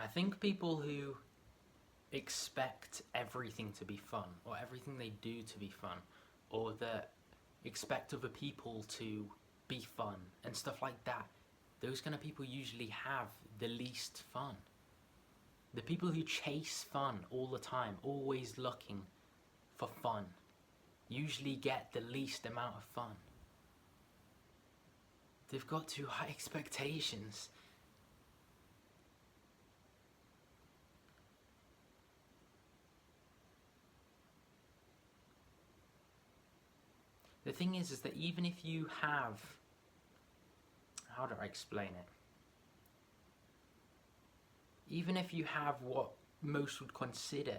I think people who expect everything to be fun, or everything they do to be fun, or that expect other people to be fun and stuff like that, those kind of people usually have the least fun. The people who chase fun all the time, always looking for fun, usually get the least amount of fun. They've got too high expectations. The thing is that even if you have, how do I explain it? Even if you have what most would consider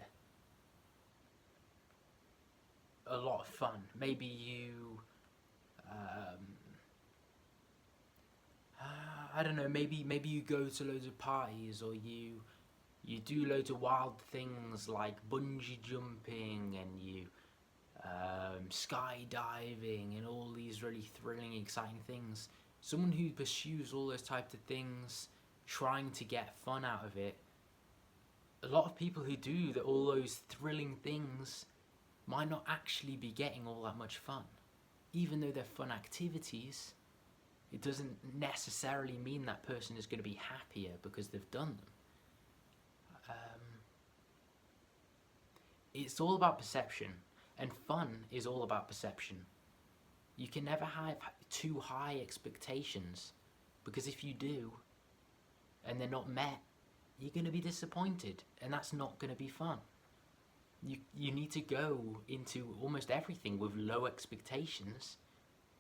a lot of fun, maybe you, I don't know, maybe you go to loads of parties, or you do loads of wild things like bungee jumping, and you skydiving, and all these really thrilling, exciting things. Someone who pursues all those types of things, trying to get fun out of it, a lot of people who do all those thrilling things might not actually be getting all that much fun. Even though they're fun activities, it doesn't necessarily mean that person is going to be happier because they've done them. It's all about perception, and fun is all about perception. You can never have too high expectations, because if you do and they're not met, you're going to be disappointed, and that's not going to be fun. You need to go into almost everything with low expectations,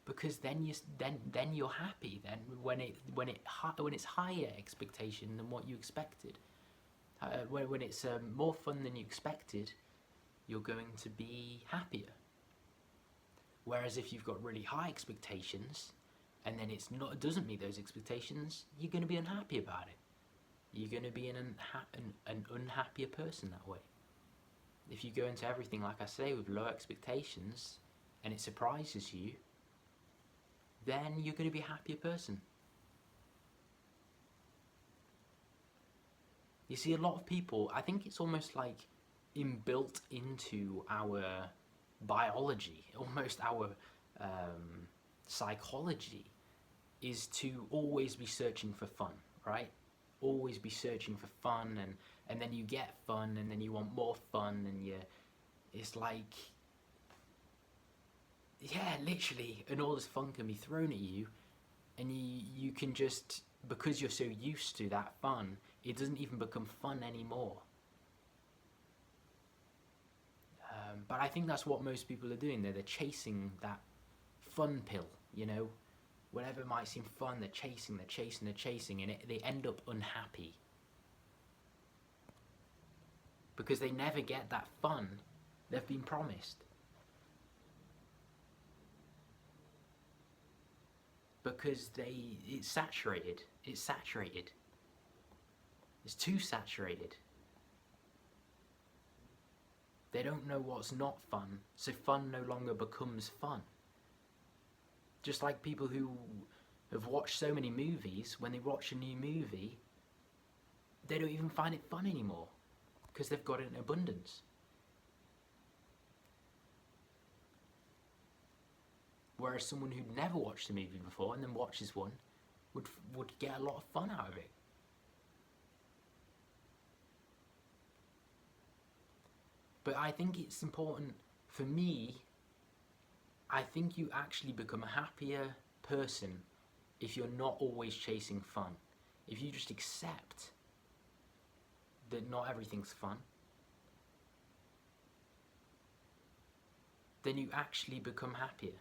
because then you're happy. Then when it's higher expectation than what you expected, when it's more fun than you expected, you're going to be happier. Whereas if you've got really high expectations and then it doesn't meet those expectations, you're going to be unhappy about it. You're going to be an unhappier person that way. If you go into everything, like I say, with low expectations and it surprises you, then you're going to be a happier person. You see, a lot of people, I think it's almost like inbuilt into our biology, almost our psychology, is to always be searching for fun, right? Always be searching for fun, and then you get fun, and then you want more fun, and it's like, yeah, literally, and all this fun can be thrown at you, and you can just, because you're so used to that fun, it doesn't even become fun anymore. But I think that's what most people are doing. They're chasing that fun pill, you know? Whatever might seem fun, they're chasing, and they end up unhappy. Because they never get that fun they've been promised. Because it's saturated. It's too saturated. They don't know what's not fun, so fun no longer becomes fun. Just like people who have watched so many movies, when they watch a new movie, they don't even find it fun anymore, because they've got it in abundance. Whereas someone who'd never watched a movie before and then watches one would get a lot of fun out of it. But I think it's important, for me, I think you actually become a happier person if you're not always chasing fun. If you just accept that not everything's fun, then you actually become happier.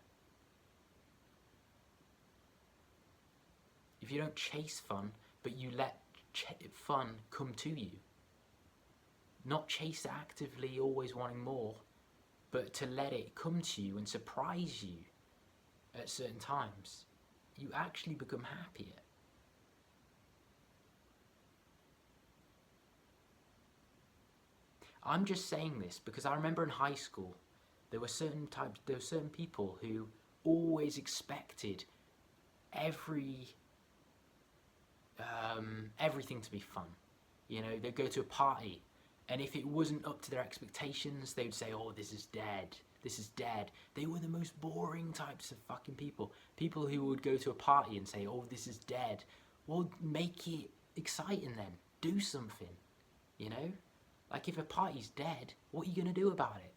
If you don't chase fun, but you let fun come to you, not chase it actively, always wanting more, but to let it come to you and surprise you at certain times, you actually become happier. I'm just saying this because I remember in high school there were certain people who always expected everything to be fun. You know, they'd go to a party, and if it wasn't up to their expectations, they'd say, "Oh, this is dead. This is dead." They were the most boring types of fucking people. People who would go to a party and say, "Oh, this is dead." Well, make it exciting then. Do something. You know? Like, if a party's dead, what are you going to do about it?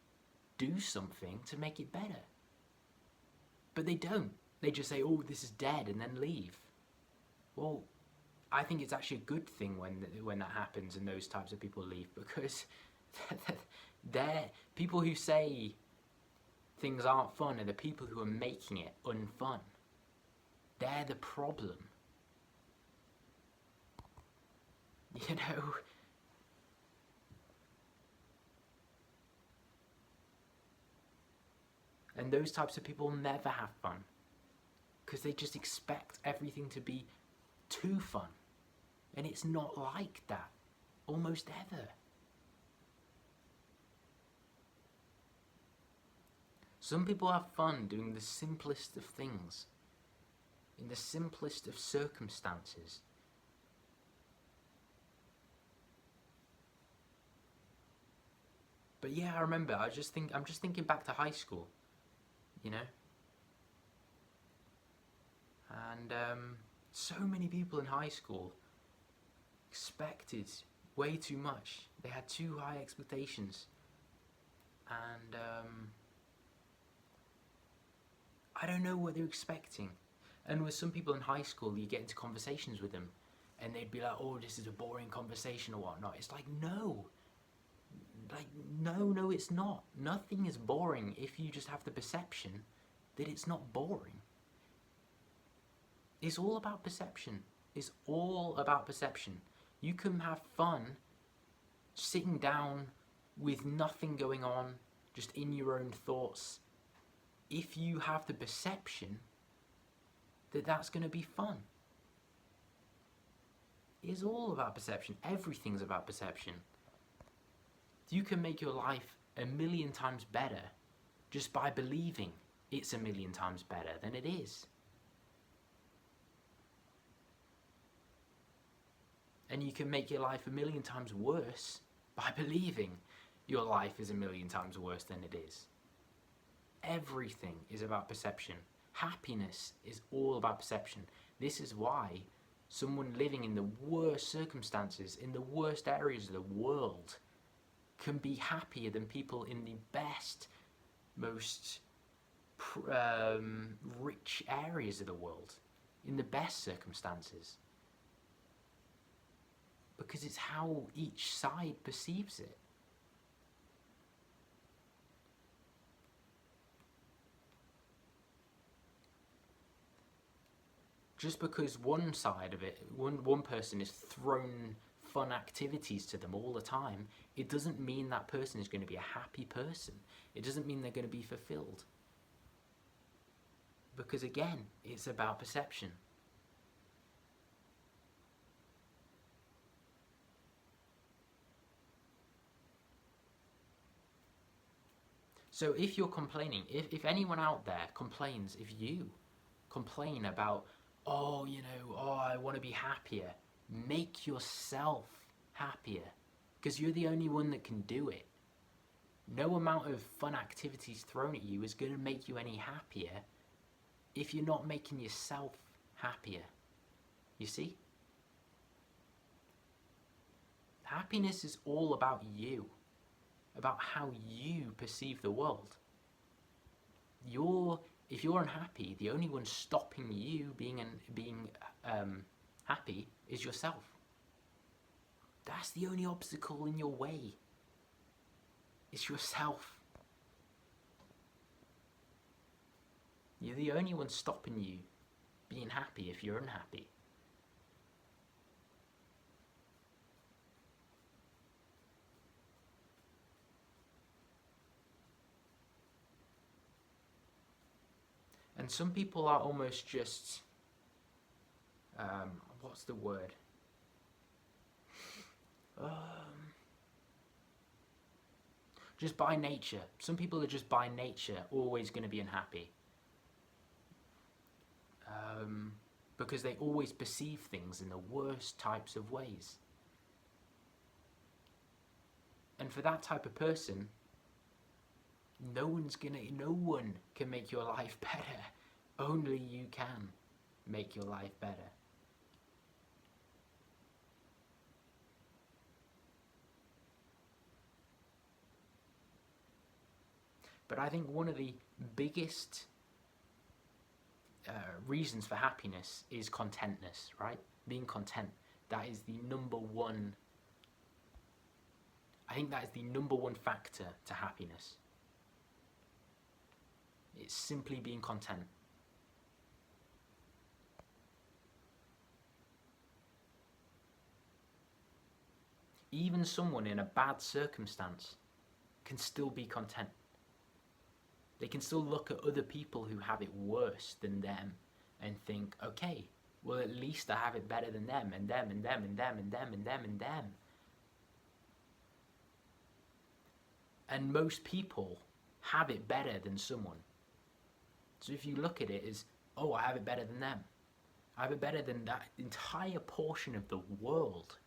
Do something to make it better. But they don't. They just say, "Oh, this is dead," and then leave. Well, I think it's actually a good thing when that happens and those types of people leave, because they're people who say things aren't fun are the people who are making it unfun. They're the problem. You know? And those types of people never have fun, because they just expect everything to be too fun. And it's not like that, almost ever. Some people have fun doing the simplest of things, in the simplest of circumstances. But yeah, I remember, I'm just thinking back to high school, you know? And so many people in high school expected way too much. They had too high expectations. And I don't know what they're expecting. And with some people in high school, you get into conversations with them, and they'd be like, "Oh, this is a boring conversation," or whatnot. It's like, no. Like, no, it's not. Nothing is boring if you just have the perception that it's not boring. It's all about perception. It's all about perception. You can have fun sitting down with nothing going on, just in your own thoughts, if you have the perception that that's going to be fun. It's all about perception. Everything's about perception. You can make your life 1,000,000 times better just by believing it's 1,000,000 times better than it is. And you can make your life 1,000,000 times worse by believing your life is 1,000,000 times worse than it is. Everything is about perception. Happiness is all about perception. This is why someone living in the worst circumstances, in the worst areas of the world, can be happier than people in the best, most rich areas of the world, in the best circumstances. Because it's how each side perceives it. Just because one side of it, one person is thrown fun activities to them all the time, it doesn't mean that person is going to be a happy person. It doesn't mean they're going to be fulfilled. Because again, it's about perception. So if you're complaining, if anyone out there complains, if you complain about, "Oh, you know, I want to be happier," make yourself happier, because you're the only one that can do it. No amount of fun activities thrown at you is going to make you any happier if you're not making yourself happier. You see? Happiness is all about you, about how you perceive the world. If you're unhappy, the only one stopping you being happy is yourself. That's the only obstacle in your way. It's yourself. You're the only one stopping you being happy if you're unhappy. And some people are almost just, what's the word? Just by nature. Some people are just by nature always going to be unhappy. Because they always perceive things in the worst types of ways. And for that type of person, no one can make your life better. Only you can make your life better. But I think one of the biggest reasons for happiness is contentness, right? Being content. That is the number one. I think that is the number one factor to happiness. It's simply being content. Even someone in a bad circumstance can still be content. They can still look at other people who have it worse than them and think, okay, well, at least I have it better than them, and them, and them, and them, and them, and them, and them. And most people have it better than someone. So if you look at it as, oh, I have it better than them, I have it better than that entire portion of the world,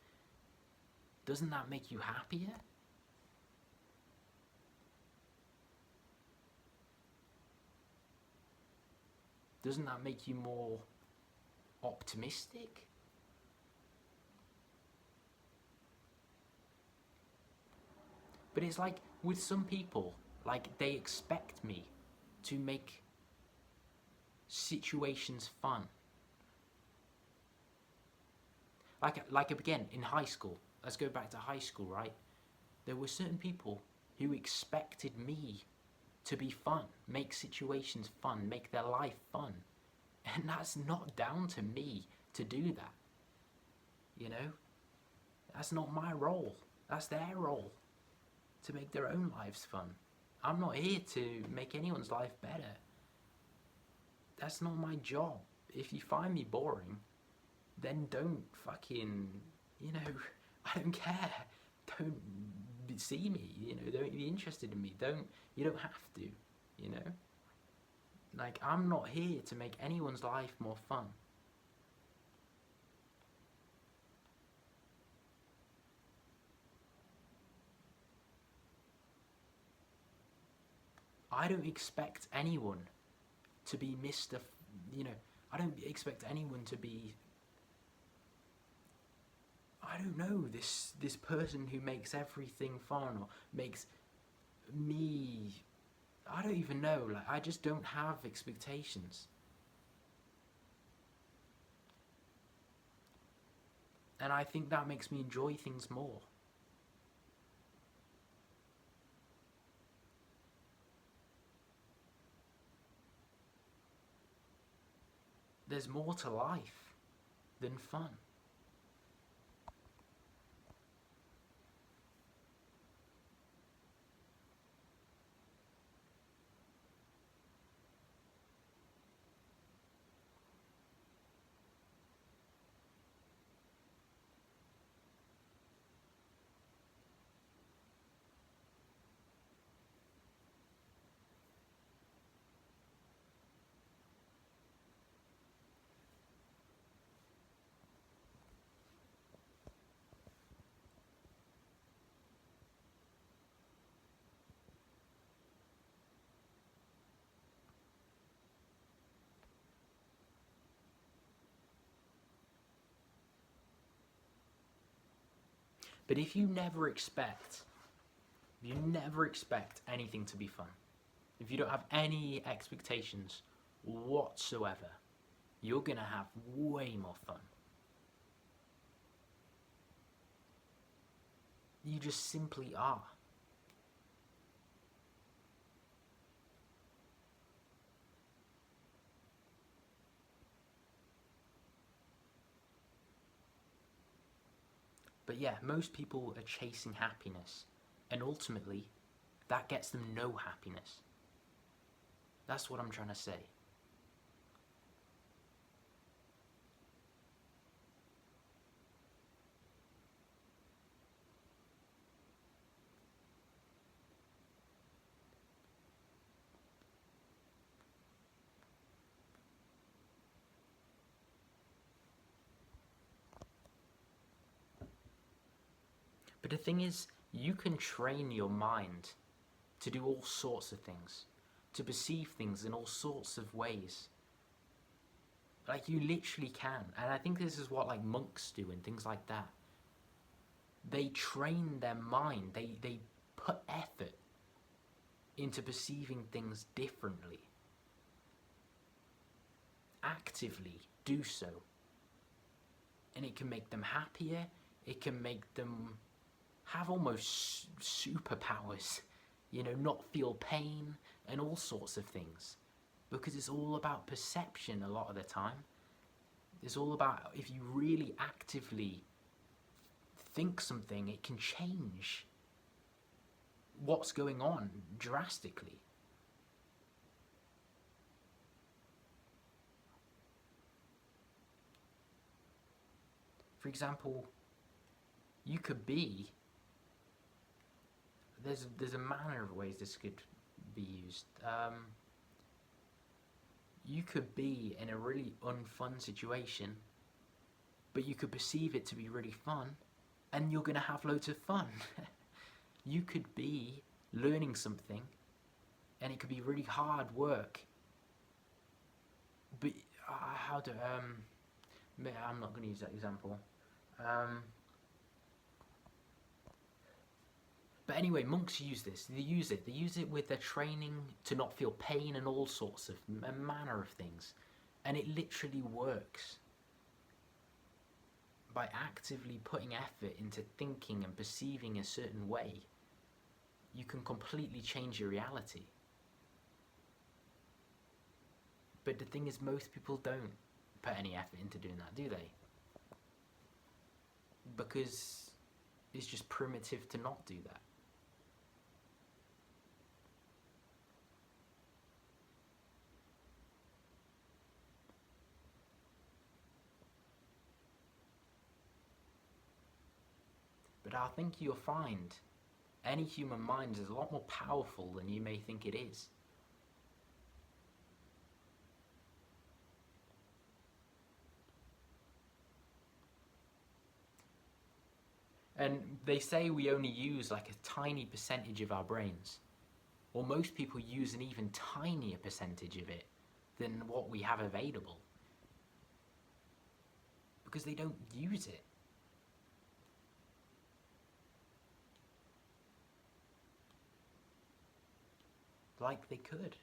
doesn't that make you happier? Doesn't that make you more optimistic? But it's like with some people, like they expect me to make situations fun. Like again, in high school, let's go back to high school, right? There were certain people who expected me to be fun, make situations fun, make their life fun. And that's not down to me to do that. You know? That's not my role. That's their role, to make their own lives fun. I'm not here to make anyone's life better. That's not my job. If you find me boring, then don't fucking, I don't care. Don't see me, don't be interested in me. You don't have to, Like, I'm not here to make anyone's life more fun. I don't expect anyone to be Mr. I don't expect anyone to be, I don't know, this person who makes everything fun or makes me, I don't even know, like, I just don't have expectations. And I think that makes me enjoy things more. There's more to life than fun. But if you never expect anything to be fun, if you don't have any expectations whatsoever, you're gonna have way more fun. You just simply are. But yeah, most people are chasing happiness, and ultimately, that gets them no happiness. That's what I'm trying to say. But the thing is, You can train your mind to do all sorts of things, to perceive things in all sorts of ways. Like, you literally can. And I think this is what, like, monks do and things like that. They train their mind. They put effort into perceiving things differently. Actively do so. And it can make them happier. It can make them have almost superpowers. You know, not feel pain and all sorts of things. Because it's all about perception a lot of the time. It's all about, if you really actively think something, it can change what's going on drastically. For example, you could be, there's a manner of ways this could be used. You could be in a really unfun situation, but you could perceive it to be really fun, and you're going to have loads of fun. You could be learning something, and it could be really hard work, but I'm not going to use that example. But anyway, monks use this. They use it with their training to not feel pain and all sorts of manner of things. And it literally works. By actively putting effort into thinking and perceiving a certain way, you can completely change your reality. But the thing is, most people don't put any effort into doing that, do they? Because it's just primitive to not do that. But I think you'll find any human mind is a lot more powerful than you may think it is. And they say we only use like a tiny percentage of our brains. Well, most people use an even tinier percentage of it than what we have available. Because they don't use it. Like they could.